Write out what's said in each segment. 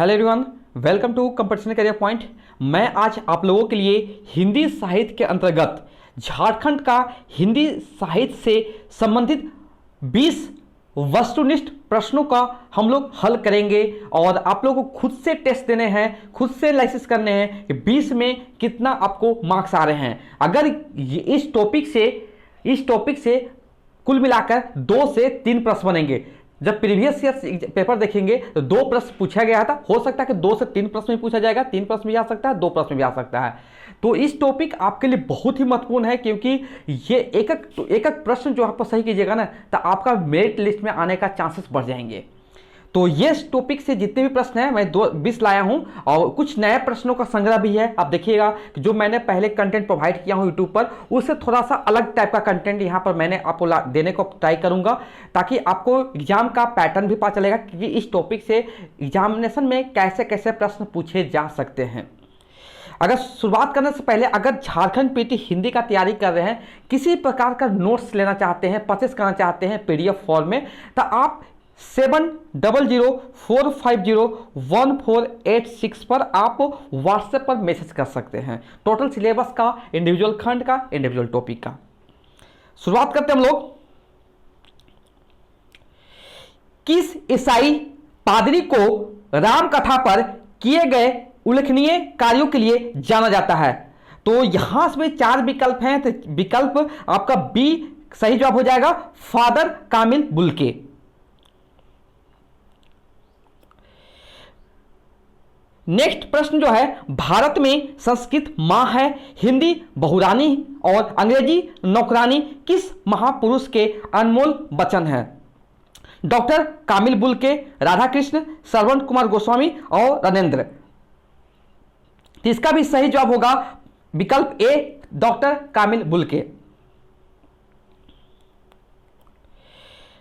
Hello everyone, welcome to competition career point. मैं आज आप लोगों के लिए हिंदी साहित्य के अंतर्गत झारखंड का हिंदी साहित्य से संबंधित 20 वस्तुनिष्ठ प्रश्नों का हम लोग हल करेंगे और आप लोगों को खुद से टेस्ट देने हैं, खुद से एनालिसिस करने हैं कि 20 में कितना आपको मार्क्स आ रहे हैं। अगर इस टॉपिक से कुल मिलाकर 2 से 3 प्रश्न बनेंगे। जब प्रीवियस ईयर पेपर देखेंगे तो 2 प्रश्न पूछा गया था, हो सकता है कि 2 से 3 प्रश्न भी पूछा जाएगा, 3 प्रश्न भी आ सकता है, 2 प्रश्न भी आ सकता है। तो इस टॉपिक आपके लिए बहुत ही महत्वपूर्ण है, क्योंकि ये एक प्रश्न जो आपको सही कीजिएगा ना, तो आपका मेरिट लिस्ट में आने का चांसेस बढ़ जाएंगे। तो ये टॉपिक से जितने भी प्रश्न हैं मैं 20 लाया हूं और कुछ नए प्रश्नों का संग्रह भी है। आप देखिएगा कि जो मैंने पहले कंटेंट प्रोवाइड किया हूं यूट्यूब पर, उससे थोड़ा सा अलग टाइप का कंटेंट यहां पर मैंने आपको देने को ट्राई करूंगा, ताकि आपको एग्जाम का पैटर्न भी पता चलेगा कि इस टॉपिक से एग्जामिनेशन में कैसे कैसे प्रश्न पूछे जा सकते हैं। अगर शुरुआत करने से पहले अगर झारखंड पीटी हिंदी का तैयारी कर रहे हैं, किसी प्रकार का नोट्स लेना चाहते हैं, परचेस करना चाहते हैं PDF फॉर्म में, तो आप 7004501486 पर आप व्हाट्सएप पर मैसेज कर सकते हैं। टोटल सिलेबस का, इंडिविजुअल खंड का, इंडिविजुअल टॉपिक का। शुरुआत करते हैं हम लोग। किस ईसाई पादरी को राम कथा पर किए गए उल्लेखनीय कार्यों के लिए जाना जाता है? तो यहां से 4 विकल्प हैं, तो विकल्प आपका बी सही जवाब हो जाएगा, फादर कामिल बुल्के। नेक्स्ट प्रश्न जो है, भारत में संस्कृत मां है, हिंदी बहुरानी और अंग्रेजी नौकरानी किस महापुरुष के अनमोल वचन हैं? डॉक्टर कामिल बुल्के, राधाकृष्ण, श्रवण कुमार गोस्वामी और रणेंद्र। तो इसका भी सही जवाब होगा विकल्प ए, डॉक्टर कामिल बुल्के।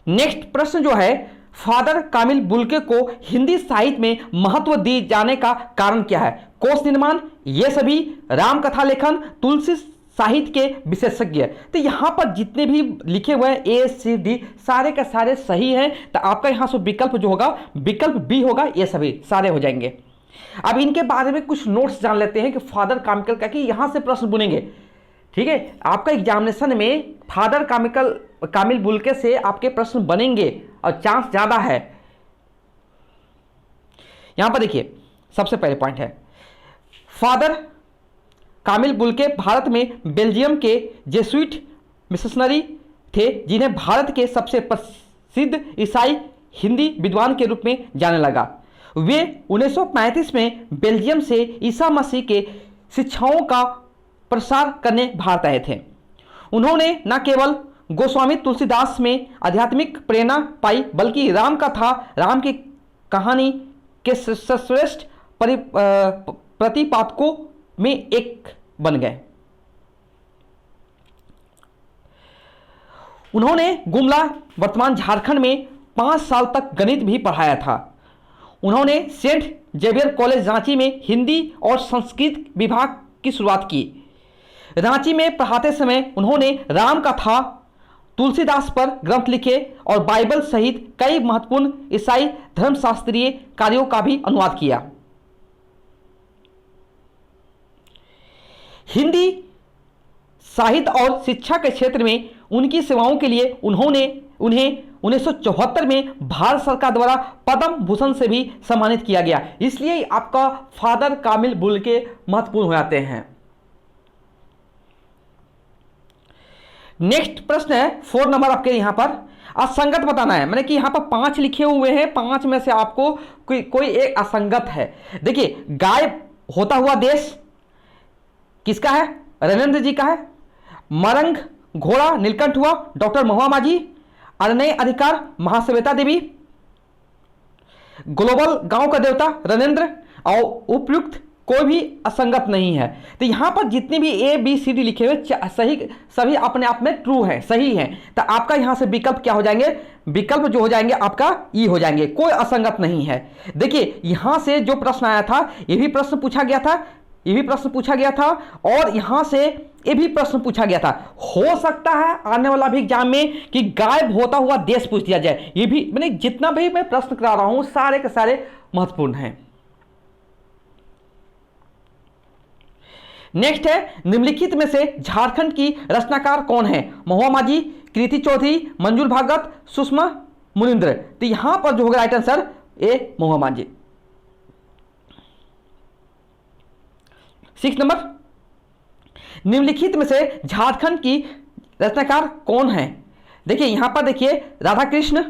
नेक्स्ट प्रश्न जो है, फादर कामिल बुल्के को हिंदी साहित्य में महत्व दिए जाने का कारण क्या है? कोश निर्माण, ये सभी, राम कथा लेखन, तुलसी साहित्य के विशेषज्ञ। तो यहां पर जितने भी लिखे हुए हैं A, C, D सारे के सारे सही हैं। तो आपका यहां से विकल्प जो होगा, विकल्प बी होगा, ये सभी सारे हो जाएंगे। अब इनके बारे में कुछ नोट्स जान लेते हैं कि फादर कामिल का, कि यहां से प्रश्न बुनेंगे। ठीक है, आपका एग्जामिनेशन में फादर कामिल बुल्के से आपके प्रश्न बनेंगे और चांस ज्यादा है। यहां पर देखिए, सबसे पहले पॉइंट है, फादर कामिल बुल्के भारत में बेल्जियम के जेसुइट मिशनरी थे, जिन्हें भारत के सबसे प्रसिद्ध ईसाई हिंदी विद्वान के रूप में जाने लगा। वे 1935 में बेल्जियम से ईसा मसीह के शिक्षाओं का प्रसार करने भारत आए थे। उन्होंने न केवल गोस्वामी तुलसीदास में आध्यात्मिक प्रेरणा पाई, बल्कि राम कथा, राम की कहानी के श्रेष्ठ प्रतिपादकों में एक बन गए। उन्होंने गुमला, वर्तमान झारखंड में 5 साल तक गणित भी पढ़ाया था। उन्होंने सेंट जेवियर कॉलेज रांची में हिंदी और संस्कृत विभाग की शुरुआत की। रांची में पढ़ाते समय उन्होंने राम कथा, तुलसीदास पर ग्रंथ लिखे और बाइबल सहित कई महत्वपूर्ण ईसाई धर्मशास्त्रीय कार्यों का भी अनुवाद किया। हिंदी साहित्य और शिक्षा के क्षेत्र में उनकी सेवाओं के लिए उन्हें 1974 में भारत सरकार द्वारा पद्म भूषण से भी सम्मानित किया गया। इसलिए आपका फादर कामिल बुल्के महत्वपूर्ण हो जाते हैं। नेक्स्ट प्रश्न है 4 नंबर आपके यहां पर, असंगत बताना है। मैंने कि यहां पर 5 लिखे हुए हैं, 5 में से आपको कोई एक असंगत है। देखिए, गायब होता हुआ देश किसका है? रणेंद्र जी का है। मरंग घोड़ा नीलकंठ हुआ, डॉक्टर महुआ माझी। अरण्य अधिकार, महाश्वेता देवी। ग्लोबल गांव का देवता रणेंद्र। और उपयुक्त कोई भी असंगत नहीं है। तो यहां पर जितने भी A, B, C, D लिखे हुए सही, सभी अपने आप में ट्रू है, सही है। तो आपका यहां से विकल्प क्या हो जाएंगे? विकल्प जो हो जाएंगे आपका E हो जाएंगे, कोई असंगत नहीं है। देखिए, यहां से जो प्रश्न आया था, ये भी प्रश्न पूछा गया था, ये भी प्रश्न पूछा गया था, और यहां से ये भी प्रश्न पूछा गया था। हो सकता है आने वाला भी एग्जाम में कि गायब होता हुआ देश पूछ दिया जाए। ये भी मैंने जितना भी मैं प्रश्न करा रहा हूं सारे के सारे महत्वपूर्ण हैं। नेक्स्ट है निम्नलिखित में से झारखंड की रचनाकार कौन है? महुआ माझी, कृति चौधरी, मंजूर भागवत, सुषमा मुनिंद्र। तो यहां पर जो होगा राइट आंसर ए महुआ माझी। 6 नंबर, निम्नलिखित में से झारखंड की रचनाकार कौन है? देखिए यहां पर देखिए राधा कृष्ण,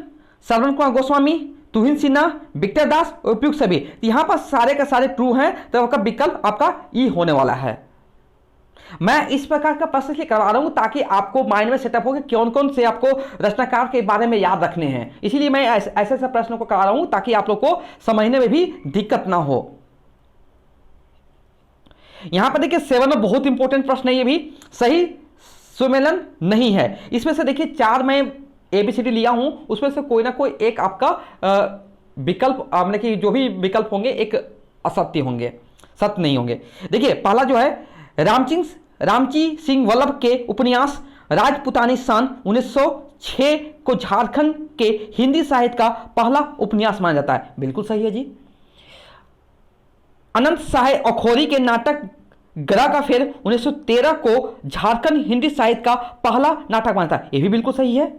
श्रवण कुमार गोस्वामी, तुहिन सिन्हा, विक्टर दास, उपयुक्त सभी। यहां पर सारे का सारे ट्रू हैं, तो आपका विकल्प आपका ई होने वाला है। मैं इस प्रकार का प्रश्न इसलिए करवा रहा हूं ताकि आपको माइंड में सेटअप हो कि कौन कौन से आपको रचनाकार के बारे में याद रखने हैं। इसीलिए मैं ऐसे ऐसे प्रश्नों को करवा रहा हूं ताकि आप लोग को समझने में भी दिक्कत ना हो। यहां पर देखिए 7 में बहुत इंपॉर्टेंट प्रश्न है, ये भी सही सुमेलन नहीं है। इसमें से देखिए 4 मैं एबीसीडी लिया हूं, उसमें से कोई ना कोई एक आपका विकल्प मतलब कि जो भी विकल्प होंगे एक असत्य होंगे, सत्य नहीं होंगे। देखिए पहला जो है रामची सिंह वल्लभ के उपन्यास राजपुतानी सन 1906 को झारखंड के हिंदी साहित्य का पहला उपन्यास माना जाता है। बिल्कुल सही है जी। अनंत साहे अखौरी के नाटक ग्रह का फेर 1913 को झारखंड हिंदी साहित्य का पहला नाटक माना जाता है। यह भी बिल्कुल सही है।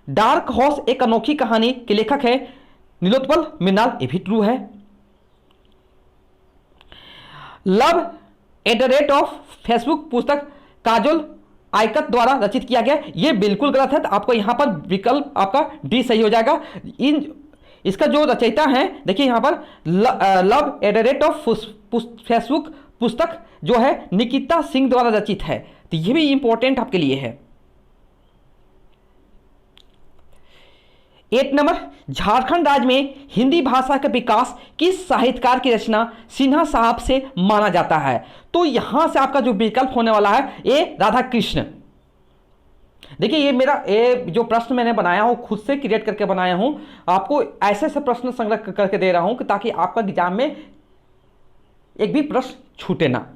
डार्क हॉर्स एक अनोखी कहानी के लेखक है नीलोत्पल मृणाल। यह भी ट्रू है। Love at the rate of Facebook पुस्तक काजोल आयकत द्वारा रचित किया गया। यह बिल्कुल गलत है, तो आपको यहां पर विकल्प आपका डी सही हो जाएगा। इसका जो रचयिता है देखिए यहां पर love at the rate of Facebook पुस्तक जो है निकिता सिंह द्वारा रचित है, तो यह भी इंपॉर्टेंट आपके लिए है। 8 नंबर, झारखंड राज्य में हिंदी भाषा का विकास किस साहित्यकार की रचना सिन्हा साहब से माना जाता है? तो यहां से आपका जो विकल्प होने वाला है ए राधा कृष्ण। देखिए ये जो प्रश्न मैंने बनाया हूं खुद से क्रिएट करके बनाया हूं, आपको ऐसे ऐसे प्रश्न संग्रह करके दे रहा हूं कि ताकि आपका एग्जाम में एक भी प्रश्न छूटे ना।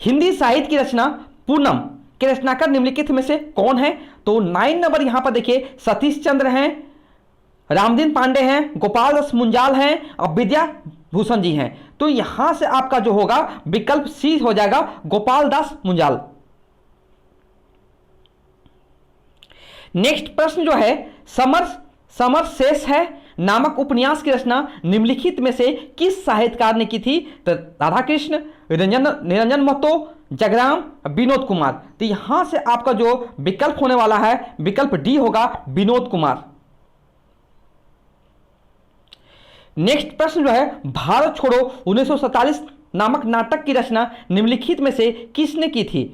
हिंदी साहित्य की रचना पूनम के रचनाकार निम्नलिखित में से कौन है? तो 9 नंबर यहां पर देखिए सतीश चंद्र हैं, रामदीन पांडे हैं, गोपाल दास मुंजाल हैं और विद्या भूषण जी हैं। तो यहां से आपका जो होगा विकल्प सी हो जाएगा गोपाल दास मुंजाल। नेक्स्ट प्रश्न जो है समर शेष है नामक उपन्यास की रचना निम्नलिखित में से किस साहित्यकार ने की थी? तो राधा कृष्ण, निरंजन महतो, जगराम, विनोद कुमार। तो यहां से आपका जो विकल्प होने वाला है विकल्प डी होगा विनोद कुमार। नेक्स्ट प्रश्न जो है भारत छोड़ो 1947 नामक नाटक की रचना निम्नलिखित में से किसने की थी?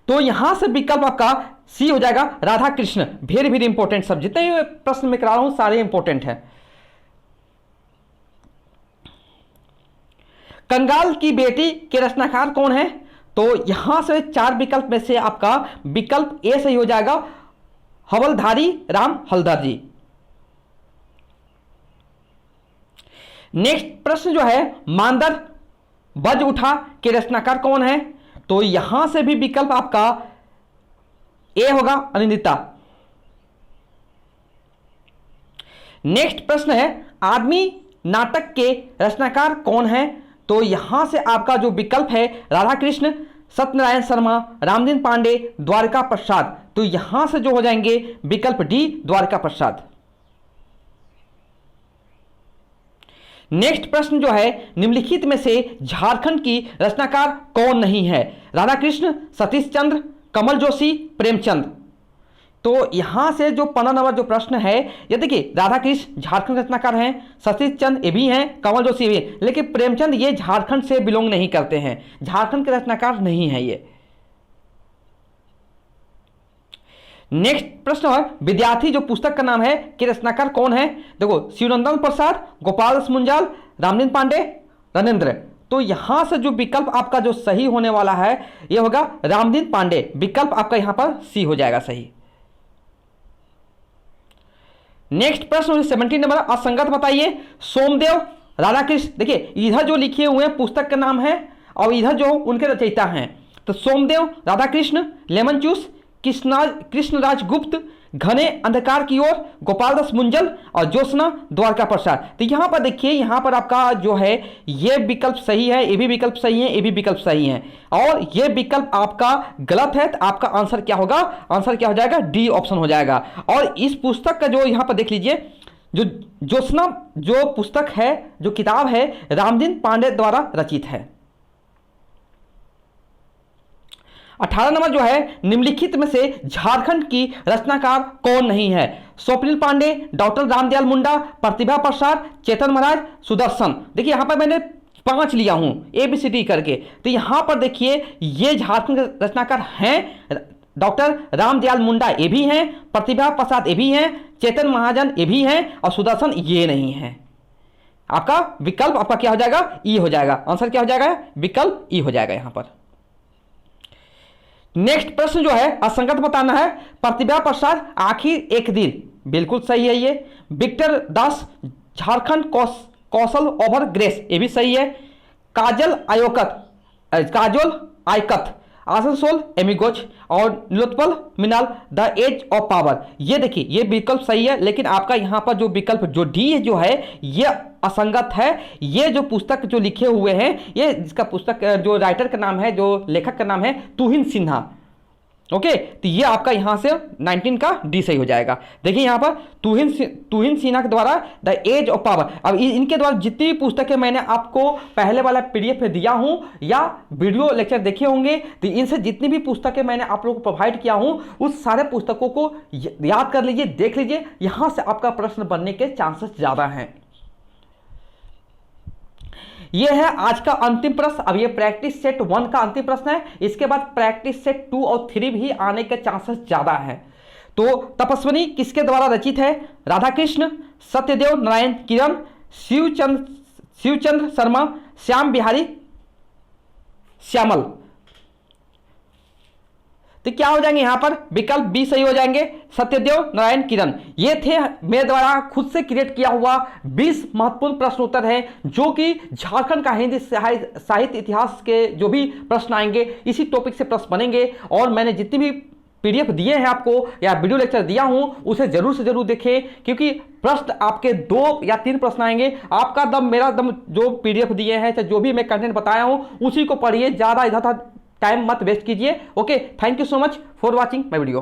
तो यहां से विकल्प आपका सी हो जाएगा Radha Krishna. Very very important सब, जितने भी प्रश्न मैं करा रहा हूं सारे इंपॉर्टेंट है। कंगाल की बेटी के रचनाकार कौन है? तो यहां से 4 विकल्प में से आपका विकल्प ए सही हो जाएगा हवलधारी राम हलदर जी। नेक्स्ट प्रश्न जो है मांदर बज उठा के रचनाकार कौन है? तो यहां से भी विकल्प आपका ए होगा अनिंदिता। नेक्स्ट प्रश्न है आदमी नाटक के रचनाकार कौन है? तो यहां से आपका जो विकल्प है राधा कृष्ण, सत्यनारायण शर्मा, रामदीन पांडे, द्वारका प्रसाद। तो यहां से जो हो जाएंगे विकल्प डी द्वारका प्रसाद। नेक्स्ट प्रश्न जो है निम्नलिखित में से झारखंड की रचनाकार कौन नहीं है? राधा कृष्ण, सतीश चंद्र, कमल जोशी, प्रेमचंद। तो यहां से जो 15 नंबर जो प्रश्न है ये देखिए राधा कृष्ण झारखंड रचनाकार हैं, सतीश चंद्र ये भी हैं, कमल जोशी भी, लेकिन प्रेमचंद ये झारखंड से बिलोंग नहीं करते हैं, झारखंड के रचनाकार नहीं है ये। नेक्स्ट प्रश्न है विद्यार्थी जो पुस्तक का नाम है कि रचनाकार कौन है? देखो शिवनंदन प्रसाद, गोपाल दास मुंजाल, रामदीन पांडे, रनेंद्र। तो यहां से जो विकल्प आपका जो सही होने वाला है यह होगा रामदीन पांडे। विकल्प आपका यहां पर सी हो जाएगा सही। नेक्स्ट प्रश्न 17 नंबर असंगत बताइए। सोमदेव राधाकृष्ण, देखिए इधर जो लिखे हुए हैं पुस्तक का नाम है और इधर जो उनके रचयिता हैं, तो सोमदेव राधाकृष्ण, लेमन चूस, कृष्णराज गुप्त, घने अंधकार की ओर, गोपालदास मुंजल और ज्योत्सना द्वारका प्रसाद। तो यहां पर देखिए, यहां पर आपका जो है ये विकल्प सही है, ये भी विकल्प सही है, ये भी विकल्प सही है, और ये विकल्प आपका गलत है। तो आपका आंसर क्या होगा? आंसर क्या हो जाएगा? डी ऑप्शन हो जाएगा। और इस पुस्तक का जो यहां पर देख लीजिए, जो ज्योत्सना जो पुस्तक है, जो किताब है, रामदीन पांडे द्वारा रचित है। 18 नंबर जो है, निम्नलिखित में से झारखंड की रचनाकार कौन नहीं है? स्वप्निल पांडे, डॉक्टर रामदयाल मुंडा, प्रतिभा प्रसाद, चेतन महाराज, सुदर्शन। देखिए यहां पर मैंने 5 लिया हूं ABCD करके। तो यहां पर देखिए ये झारखंड के रचनाकार हैं, डॉक्टर रामदयाल मुंडा ये भी हैं, प्रतिभा प्रसाद ये भी हैं, चेतन महाजन ये भी हैं, और सुदर्शन ये नहीं है। आपका विकल्प आपका क्या हो जाएगा? ई हो जाएगा। आंसर क्या हो जाएगा? विकल्प ई हो जाएगा यहां पर। नेक्स्ट प्रश्न जो है असंगत बताना है। प्रतिभा प्रसाद आखिर एक दिन, बिल्कुल सही है ये। विक्टर दास, झारखंड कौशल ओवर ग्रेस, ये भी सही है। काजल आयकत, आसनसोल एमिगोज, और नीलोत्पल मिनाल, द एज ऑफ पावर। ये देखिए ये विकल्प सही है, लेकिन आपका यहाँ पर जो विकल्प जो डी जो है ये असंगत है। ये जो पुस्तक जो लिखे हुए हैं, ये जिसका पुस्तक जो राइटर का नाम है, जो लेखक का नाम है तुहिन सिन्हा। ओके, तो ये आपका यहाँ से 19 का डी सही हो जाएगा। देखिए यहाँ पर तुहिन सिन्हा के द्वारा द एज ऑफ पावर। अब इनके द्वारा जितनी भी पुस्तकें मैंने आपको पहले वाला PDF में दिया हूँ या वीडियो लेक्चर देखे होंगे, तो इनसे जितनी भी पुस्तकें मैंने आप लोगों को प्रोवाइड किया हूँ, उस सारे पुस्तकों को याद कर लीजिए, देख लीजिए, यहाँ से आपका प्रश्न बनने के चांसेस ज़्यादा हैं। यह है आज का अंतिम प्रश्न। अब ये प्रैक्टिस सेट 1 का अंतिम प्रश्न है। इसके बाद प्रैक्टिस सेट 2 और 3 भी आने के चांसेस ज्यादा हैं। तो तपस्विनी किसके द्वारा रचित है? राधाकृष्ण, सत्यदेव नारायण किरण, शिवचंद्र शर्मा, श्याम बिहारी श्यामल। तो क्या हो जाएंगे यहाँ पर? विकल्प बी सही हो जाएंगे, सत्यदेव नारायण किरण। ये थे मेरे द्वारा खुद से क्रिएट किया हुआ 20 महत्वपूर्ण प्रश्न उत्तर हैं, जो कि झारखंड का हिंदी साहित्य इतिहास के जो भी प्रश्न आएंगे इसी टॉपिक से प्रश्न बनेंगे। और मैंने जितनी भी PDF दिए हैं आपको या वीडियो लेक्चर दिया हूं, उसे जरूर से जरूर देखें, क्योंकि प्रश्न आपके 2 या 3 प्रश्न आएंगे। आपका दम मेरा दम जो PDF दिए हैं, जो भी मैं कंटेंट बताया हूं, उसी को पढ़िए, ज़्यादा इधर टाइम मत वेस्ट कीजिए। Okay, thank you so much for watching my video.